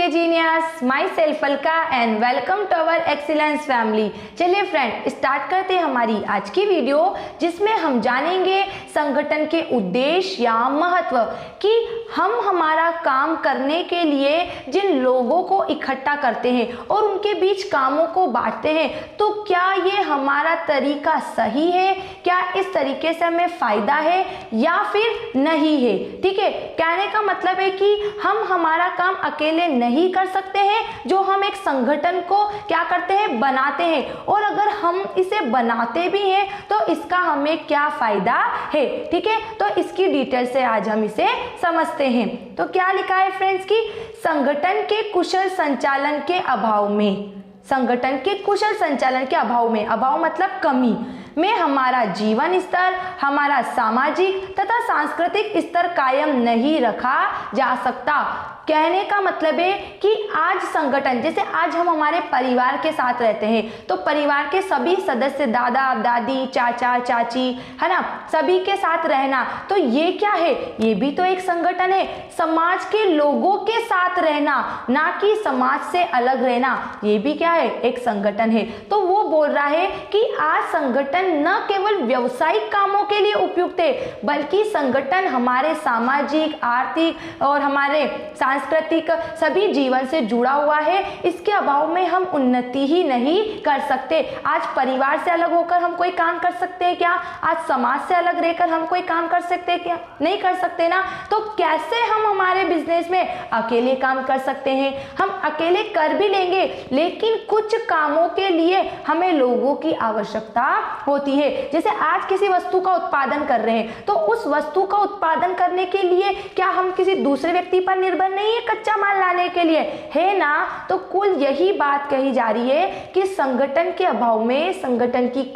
के genius, myself Alka and welcome to our excellence family. चलिए friend, start करते हैं हमारी आज की वीडियो, जिसमें हम जानेंगे संगठन के उद्देश्य या महत्व कि हम हमारा काम करने के लिए जिन लोगों को इकट्ठा करते हैं और उनके बीच कामों को बांटते हैं, तो क्या ये हमारा तरीका सही है, क्या इस तरीके से हमें फायदा है या फिर नहीं है। ठीक है, कहने का मतलब है कि हम हमारा काम अकेले नहीं कर सकते हैं, जो हम एक संगठन को क्या करते हैं, बनाते हैं, और अगर हम इसे बनाते भी हैं तो इसका हमें क्या फायदा है। ठीक है, तो इसकी डिटेल से आज हम इसे समझते हैं। तो क्या लिखा है फ्रेंड्स कि संगठन के कुशल संचालन के अभाव में, संगठन के कुशल संचालन के अभाव में, अभाव मतलब कमी में हमारा जीवन स्तर, हमारा सामाजिक तथा सांस्कृतिक स्तर कायम नहीं रखा जा सकता। कहने का मतलब है कि आज संगठन, जैसे आज हम हमारे परिवार के साथ रहते हैं, तो परिवार के सभी सदस्य, दादा दादी, चाचा चाची, है ना, सभी के साथ रहना, तो ये क्या है, ये भी तो एक संगठन है। समाज के लोगों के साथ रहना, ना कि समाज से अलग रहना, ये भी क्या है, एक संगठन है। तो वो बोल रहा है कि आज संगठन न केवल व्यावसायिक कामों के लिए उपयुक्त है, बल्कि संगठन हमारे सामाजिक, आर्थिक और हमारे सांस्कृतिक सभी जीवन से जुड़ा हुआ है। इसके अभाव में हम उन्नति ही नहीं कर सकते। आज परिवार से अलग होकर हम कोई काम कर सकते हैं क्या? आज समाज से अलग रहकर हम कोई काम कर सकते हैं क्या? नहीं कर सकते ना। तो कैसे हम हमारे बिजनेस में अकेले काम कर सकते हैं? हम अकेले कर भी लेंगे, लेकिन कुछ कामों के लिए हमें लोगों की आवश्यकता होती है। जैसे आज किसी वस्तु का उत्पादन कर रहे हैं, तो उस वस्तु का उत्पादन करने के लिए क्या हम किसी दूसरे व्यक्ति पर निर्भर नहीं है कच्चा माल लाने के लिए, है ना। तो कुल यही बात कही जा रही है कि संगठन के अभाव में, संगठन की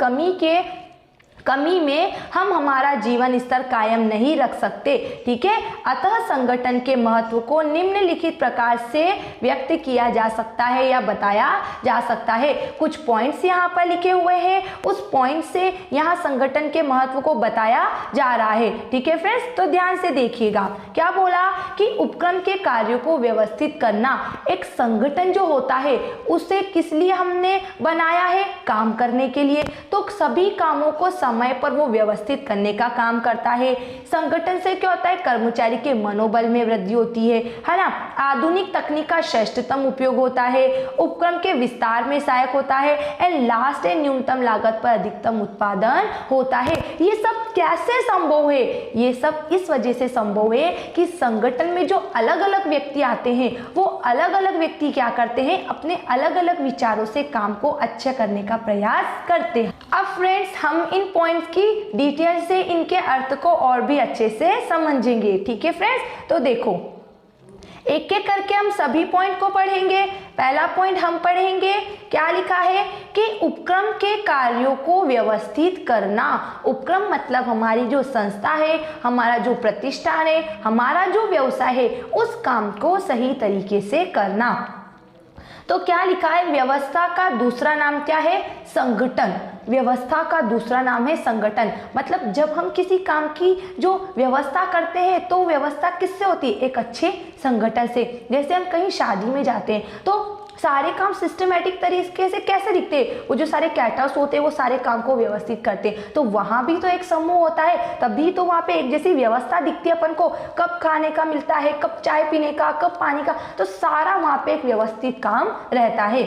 कमी में हम हमारा जीवन स्तर कायम नहीं रख सकते। ठीक है, अतः संगठन के महत्व को निम्नलिखित प्रकार से व्यक्त किया जा सकता है या बताया जा सकता है। कुछ पॉइंट्स यहाँ पर लिखे हुए हैं, उस पॉइंट से यहाँ संगठन के महत्व को बताया जा रहा है। ठीक है फ्रेंड्स, तो ध्यान से देखिएगा। क्या बोला कि उपक्रम के कार्यों को व्यवस्थित करना। एक संगठन जो होता है उसे किस लिए हमने बनाया है? काम करने के लिए। तो सभी कामों को समय पर वो व्यवस्थित करने का काम करता है। संगठन से क्या होता है, कर्मचारी के मनोबल में वृद्धि होती है ना। आधुनिक तकनीक का श्रेष्ठतम उपयोग होता है, उपक्रम के विस्तार में सहायक होता है, एंड लास्ट है न्यूनतम लागत पर अधिकतम उत्पादन होता है। ये सब कैसे संभव है? ये सब इस वजह से संभव है कि संगठन में जो अलग अलग व्यक्ति आते हैं, वो अलग अलग व्यक्ति क्या करते हैं, अपने अलग अलग विचारों से काम को अच्छा करने का प्रयास करते हैं। अब फ्रेंड्स, हम इन पॉइंट्स की डिटेल से इनके अर्थ को और भी अच्छे से समझेंगे। ठीक है फ्रेंड्स, तो देखो एक एक करके हम सभी पॉइंट को पढ़ेंगे। पहला पॉइंट हम पढ़ेंगे, क्या लिखा है कि उपक्रम के कार्यों को व्यवस्थित करना। उपक्रम मतलब हमारी जो संस्था है, हमारा जो प्रतिष्ठान है, हमारा जो व्यवसाय है, उस काम को सही तरीके से करना। तो क्या लिखा है, व्यवस्था का दूसरा नाम क्या है? संगठन। व्यवस्था का दूसरा नाम है संगठन। मतलब जब हम किसी काम की जो व्यवस्था करते हैं, तो व्यवस्था किससे होती है? एक अच्छे संगठन से। जैसे हम कहीं शादी में जाते हैं, तो सारे काम सिस्टमेटिक तरीके से कैसे दिखते हैं? वो जो सारे कैटर्स होते हैं, वो सारे काम को व्यवस्थित करते हैं। तो वहाँ भी तो एक समूह होता है, तभी तो वहाँ पे एक जैसी व्यवस्था दिखती है अपन को। कब खाने का मिलता है, कब चाय पीने का, कब पानी का, तो सारा वहाँ पे एक व्यवस्थित काम रहता है।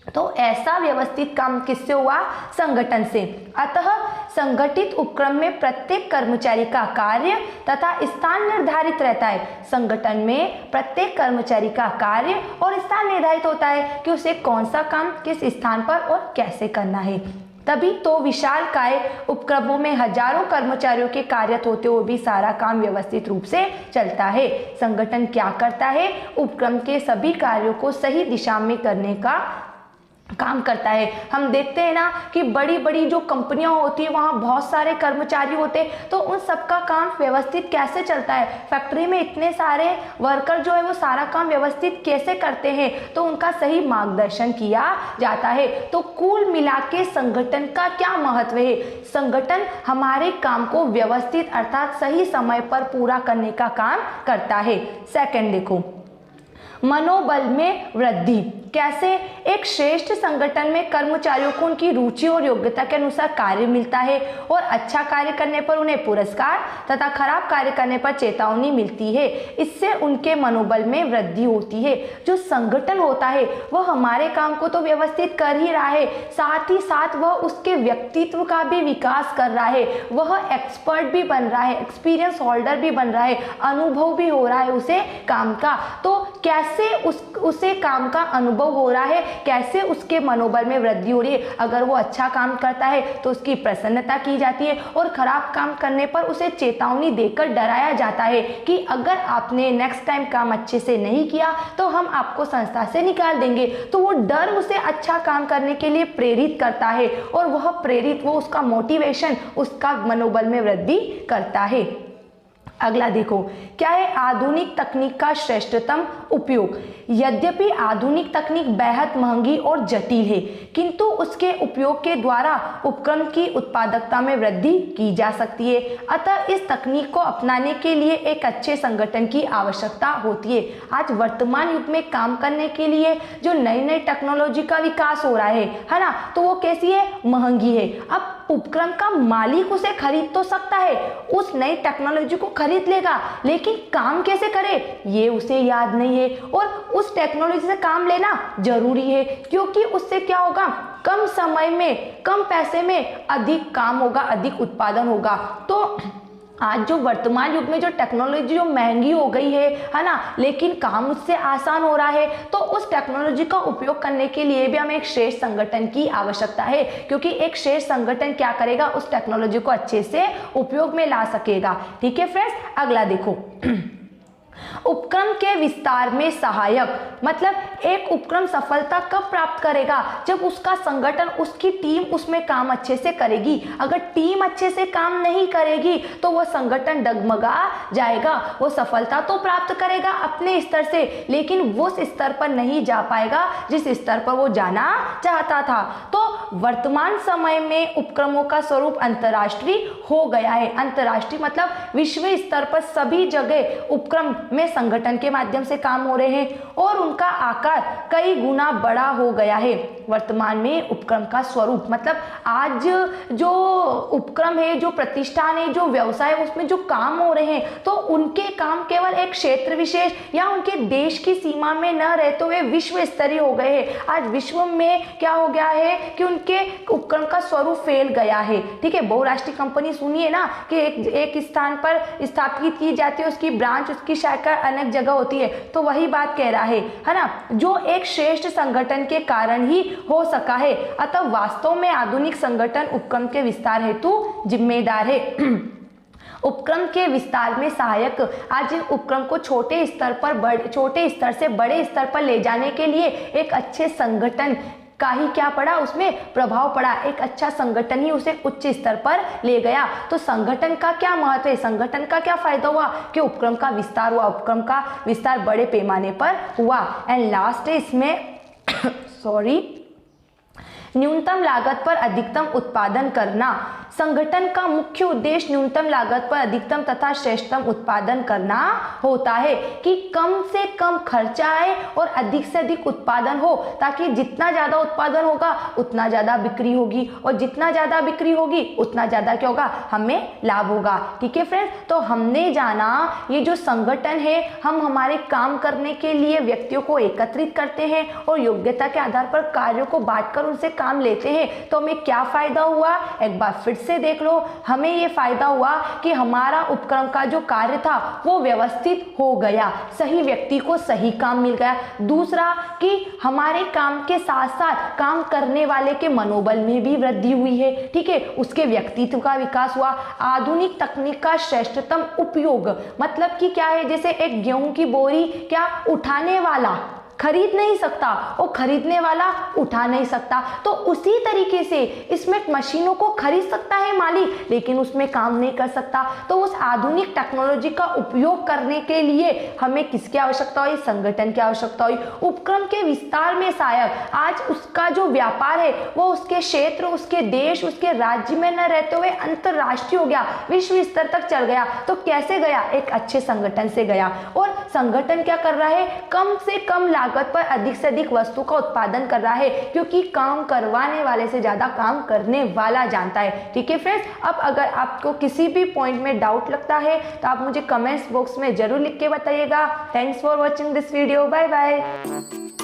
तो ऐसा व्यवस्थित काम किससे हुआ? संगठन से। अतः संगठित उपक्रम में प्रत्येक कर्मचारी का कार्य तथा स्थान निर्धारित रहता है। संगठन में प्रत्येक कर्मचारी का कार्य और स्थान निर्धारित होता है कि उसे कौन सा काम किस स्थान पर और कैसे करना है। तभी तो विशालकाय उपक्रमों में हजारों कर्मचारियों के कार्यरत होते हुए भी सारा काम व्यवस्थित रूप से चलता है। संगठन क्या करता है? उपक्रम के सभी कार्यों को सही दिशा में करने का काम करता है। हम देखते हैं ना कि बड़ी बड़ी जो कंपनियां होती है, वहाँ बहुत सारे कर्मचारी होते हैं, तो उन सबका काम व्यवस्थित कैसे चलता है? फैक्ट्री में इतने सारे वर्कर जो है वो सारा काम व्यवस्थित कैसे करते हैं? तो उनका सही मार्गदर्शन किया जाता है। तो कुल मिला के संगठन का क्या महत्व है? संगठन हमारे काम को व्यवस्थित अर्थात सही समय पर पूरा करने का काम करता है। सेकंड देखो, मनोबल में वृद्धि। कैसे? एक श्रेष्ठ संगठन में कर्मचारियों को उनकी रुचि और योग्यता के अनुसार कार्य मिलता है और अच्छा कार्य करने पर उन्हें पुरस्कार तथा खराब कार्य करने पर चेतावनी मिलती है। इससे उनके मनोबल में वृद्धि होती है। जो संगठन होता है वह हमारे काम को तो व्यवस्थित कर ही रहा है, साथ ही साथ वह उसके व्यक्तित्व का भी विकास कर रहा है, वह एक्सपर्ट भी बन रहा है, एक्सपीरियंस होल्डर भी बन रहा है, अनुभव भी हो रहा है उसे काम का। तो कैसे उसे काम का अनुभव हो रहा है, कैसे उसके मनोबल में वृद्धि हो रही है। अगर वो अच्छा काम करता है तो उसकी प्रसन्नता की जाती है और खराब काम करने पर उसे चेतावनी देकर डराया जाता है कि अगर आपने नेक्स्ट टाइम काम अच्छे से नहीं किया तो हम आपको संस्था से निकाल देंगे। तो वो डर उसे अच्छा काम करने के लिए प्रेरित करता है और वो उसका मोटिवेशन, उसका मनोबल में वृद्धि करता है। अगला देखो, क्या है आधुनिक तकनीक का श्रेष्ठतम उपयोग। यद्यपि आधुनिक तकनीक बेहद महंगी और जटिल है, किंतु उसके उपयोग के द्वारा उपकरण की उत्पादकता में वृद्धि की जा सकती है। अतः इस तकनीक को अपनाने के लिए एक अच्छे संगठन की आवश्यकता होती है। आज वर्तमान युग में काम करने के लिए जो नई नई टेक्नोलॉजी का विकास हो रहा है ना, तो वो कैसी है? महंगी है। अब उपकरण का मालिक उसे खरीद तो सकता है, उस नई टेक्नोलॉजी को खरीद लेगा, लेकिन काम कैसे करे ये उसे याद नहीं है। और उस टेक्नोलॉजी से काम लेना जरूरी है, क्योंकि उससे क्या होगा? कम समय में, कम पैसे में अधिक काम होगा, अधिक उत्पादन होगा। तो आज जो वर्तमान युग में जो टेक्नोलॉजी जो महंगी हो गई है ना, लेकिन काम उससे आसान हो रहा है, तो उस टेक्नोलॉजी का उपयोग करने के लिए भी हमें एक श्रेष्ठ संगठन की आवश्यकता है, क्योंकि एक श्रेष्ठ संगठन क्या करेगा? उस टेक्नोलॉजी को अच्छे से उपयोग में ला सकेगा। ठीक है फ्रेंड्स, अगला देखो उपक्रम के विस्तार में सहायक। मतलब एक उपक्रम सफलता कब प्राप्त करेगा? जब उसका संगठन, उसकी टीम उसमें काम अच्छे से करेगी। अगर टीम अच्छे से काम नहीं करेगी तो वह संगठन डगमगा जाएगा। वो सफलता तो प्राप्त करेगा अपने स्तर से, लेकिन वो उस स्तर पर नहीं जा पाएगा जिस स्तर पर वो जाना चाहता था। तो वर्तमान समय में उपक्रमों का स्वरूप अंतर्राष्ट्रीय हो गया है। अंतर्राष्ट्रीय मतलब विश्व स्तर पर सभी जगह उपक्रम में संगठन के माध्यम से काम हो रहे हैं और उनका आकार कई गुना बड़ा हो गया है। वर्तमान में उपक्रम का स्वरूप मतलब आज जो उपक्रम है, जो प्रतिष्ठान है, जो व्यवसाय है, उसमें जो काम हो रहे हैं, तो उनके काम केवल एक क्षेत्र विशेष या उनके देश की सीमा में न रहते हुए विश्व स्तरीय हो गए हैं। आज विश्व में क्या हो गया है कि उनके उपक्रम का स्वरूप फैल गया है। ठीक है, बहुराष्ट्रीय कंपनी सुनिए ना कि एक स्थान पर स्थापित की जाती है, उसकी ब्रांच, उसकी शाखा अनेक जगह होती है। तो वही बात कह रहा है ना, जो एक श्रेष्ठ संगठन के कारण ही हो सका है। अतः वास्तव में आधुनिक संगठन उपक्रम के विस्तार हेतु जिम्मेदार है। उपक्रम के विस्तार में सहायक। आज इन उपक्रम को छोटे स्तर से बड़े स्तर पर ले जाने के लिए एक अच्छे संगठन का ही क्या पड़ा? उसमें प्रभाव पड़ा। एक अच्छा संगठन ही उसे उच्च स्तर पर ले गया। तो संगठन का क्या महत्व है? संगठन का क्या फायदा हुआ कि उपक्रम का विस्तार हुआ, उपक्रम का विस्तार बड़े पैमाने पर हुआ। एंड लास्ट है इसमें न्यूनतम लागत पर अधिकतम उत्पादन करना। संगठन का मुख्य उद्देश्य न्यूनतम लागत पर अधिकतम तथा श्रेष्ठतम उत्पादन करना होता है कि कम से कम खर्चा आए और अधिक से अधिक उत्पादन हो, ताकि जितना ज्यादा उत्पादन होगा उतना ज्यादा बिक्री होगी और जितना ज्यादा बिक्री होगी उतना ज्यादा क्या होगा? हमें लाभ होगा। ठीक है फ्रेंड्स, तो हमने जाना ये जो संगठन है, हम हमारे काम करने के लिए व्यक्तियों को एकत्रित करते हैं और योग्यता के आधार पर कार्यों को बांटकर उनसे काम लेते हैं। तो हमें क्या फायदा हुआ? एक बार फिर से देख लो। हमें ये फायदा हुआ कि हमारा उपक्रम का जो कार्य था वो व्यवस्थित हो गया, सही व्यक्ति को सही काम मिल गया। दूसरा कि हमारे काम के साथ साथ काम करने वाले के मनोबल में भी वृद्धि हुई है। ठीक है, उसके व्यक्तित्व का विकास हुआ। आधुनिक तकनीक का श्रेष्ठतम उपयोग मतलब कि क्या है? जैसे एक गेहूं की बोरी क्या उठाने वाला खरीद नहीं सकता और खरीदने वाला उठा नहीं सकता। तो उसी तरीके से इसमें मशीनों को खरीद सकता है मालिक, लेकिन उसमें काम नहीं कर सकता। तो उस आधुनिक टेक्नोलॉजी का उपयोग करने के लिए हमें किसकी आवश्यकता हुई? संगठन की आवश्यकता हुई। उपक्रम के विस्तार में शायद आज उसका जो व्यापार है वो उसके क्षेत्र, उसके देश, उसके राज्य में न रहते हुए अंतरराष्ट्रीय हो गया, विश्व स्तर तक चल गया। तो कैसे गया? एक अच्छे संगठन से गया। और संगठन क्या कर रहा है? कम से कम लागत पर अधिक से अधिक वस्तु का उत्पादन कर रहा है, क्योंकि काम करवाने वाले से ज्यादा काम करने वाला जानता है। ठीक है फ्रेंड्स, अब अगर आपको किसी भी पॉइंट में डाउट लगता है तो आप मुझे कमेंट्स बॉक्स में जरूर लिख के बताइएगा। Thanks for watching this video. Bye bye.